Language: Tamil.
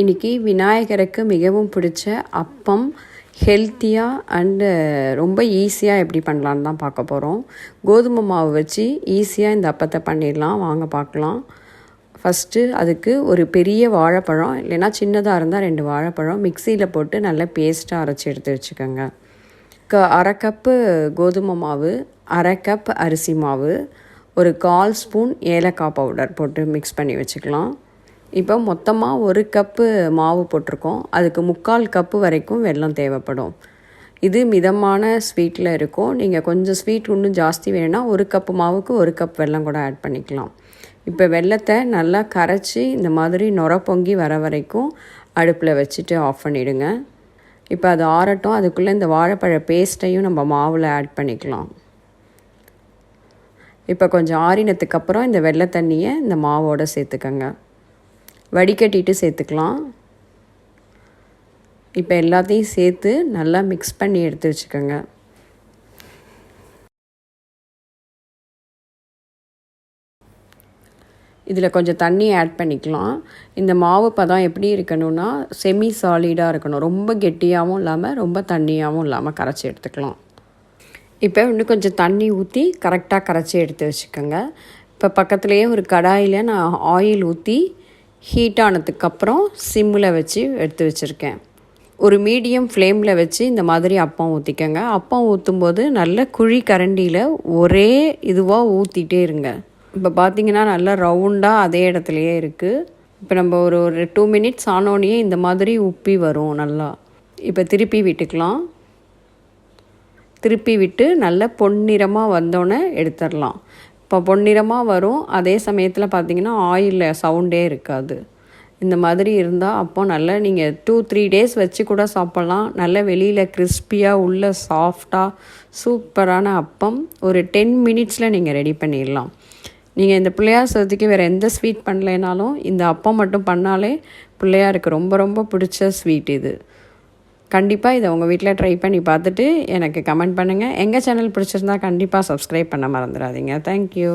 இன்றைக்கி விநாயகருக்கு மிகவும் பிடிச்ச அப்பம் ஹெல்த்தியாக அண்டு ரொம்ப ஈஸியாக எப்படி பண்ணலான்னு தான் பார்க்க போகிறோம். கோதுமை மாவு வச்சு ஈஸியாக இந்த அப்பத்தை பண்ணிடலாம். வாங்க பார்க்கலாம். ஃபஸ்ட்டு அதுக்கு ஒரு பெரிய வாழைப்பழம், இல்லைன்னா சின்னதாக இருந்தால் 2 வாழைப்பழம் மிக்சியில் போட்டு நல்லா பேஸ்ட்டாக அரைச்சி எடுத்து வச்சுக்கோங்க. அரை கப்பு கோதுமை மாவு, அரை கப் அரிசி மாவு, ஒரு 1/4 ஸ்பூன் ஏலக்காய் பவுடர் போட்டு மிக்ஸ் பண்ணி வச்சுக்கலாம். இப்போ மொத்தமாக 1 கப்பு மாவு போட்டிருக்கோம். அதுக்கு 3/4 கப்பு வரைக்கும் வெல்லம் தேவைப்படும். இது மிதமான ஸ்வீட்டில் இருக்கும். நீங்கள் கொஞ்சம் ஸ்வீட் இன்னும் ஜாஸ்தி வேணும்னா 1 கப்பு மாவுக்கு 1 கப் வெல்லம் கூட ஆட் பண்ணிக்கலாம். இப்போ வெல்லத்தை நல்லா கரைச்சி இந்த மாதிரி நுர பொங்கி வர வரைக்கும் அடுப்பில் வச்சுட்டு ஆஃப் பண்ணிவிடுங்க. இப்போ அது ஆறட்டும். அதுக்குள்ளே இந்த வாழைப்பழ பேஸ்ட்டையும் நம்ம மாவில் ஆட் பண்ணிக்கலாம். இப்போ கொஞ்சம் ஆறினத்துக்கப்புறம் இந்த வெள்ளை தண்ணியை இந்த மாவோடு சேர்த்துக்கங்க. வடிகட்டிட்டு சேர்த்துக்கலாம். இப்போ எல்லாத்தையும் சேர்த்து நல்லா மிக்ஸ் பண்ணி எடுத்து வச்சுக்கோங்க. இதில் கொஞ்சம் தண்ணி ஆட் பண்ணிக்கலாம். இந்த மாவு பதம் எப்படி இருக்கணும்னா செமி சாலிடாக இருக்கணும். ரொம்ப கெட்டியாகவும் இல்லாமல் ரொம்ப தண்ணியாகவும் இல்லாமல் கரைச்சி எடுத்துக்கலாம். இப்போ இன்னும் கொஞ்சம் தண்ணி ஊற்றி கரெக்டாக கரைச்சி எடுத்து வச்சுக்கோங்க. இப்போ பக்கத்துலேயே ஒரு கடாயில் நான் ஆயில் ஊற்றி ஹீட் ஆனதுக்கப்புறம் சிம்மில் வச்சு எடுத்து வச்சுருக்கேன். ஒரு மீடியம் ஃப்ளேமில் வச்சு இந்த மாதிரி அப்பம் ஊற்றிக்கோங்க. அப்பம் ஊற்றும்போது நல்ல குழி கரண்டியில் ஒரே இதுவாக ஊற்றிட்டே இருங்க. இப்போ பார்த்திங்கன்னா நல்லா ரவுண்டாக அதே இடத்துலையே இருக்குது. இப்போ நம்ம ஒரு 2 மினிட்ஸ் ஆனோடனே இந்த மாதிரி உப்பி வரும் நல்லா. இப்போ திருப்பி விட்டுக்கலாம். திருப்பி விட்டு நல்லா பொன்னிறமாக வந்தோடனே எடுத்துடலாம். இப்போ பொன்னிறமாக வரும். அதே சமயத்தில் பார்த்திங்கன்னா ஆயிலில் சவுண்டே இருக்காது. இந்த மாதிரி இருந்தால் அப்போ நல்லா நீங்கள் 2-3 டேஸ் வச்சு கூட சாப்பிட்லாம். நல்ல வெளியில் கிறிஸ்பியாக உள்ள சாஃப்டாக சூப்பரான அப்பம் ஒரு 10 மினிட்ஸில் நீங்கள் ரெடி பண்ணிடலாம். நீங்கள் இந்த பிள்ளையார் சதுர்த்திக்கு வேறு எந்த ஸ்வீட் பண்ணலைனாலும் இந்த அப்பம் மட்டும் பண்ணாலே பிள்ளையாருக்கு ரொம்ப ரொம்ப பிடிச்ச ஸ்வீட் இது. கண்டிப்பாக இதை உங்கள் வீட்டில் ட்ரை பண்ணி பார்த்துட்டு எனக்கு கமெண்ட் பண்ணுங்கள். எங்கள் சேனல் பிடிச்சிருந்தா கண்டிப்பாக சப்ஸ்கிரைப் பண்ண மறந்துடாதீங்க. தேங்க்யூ.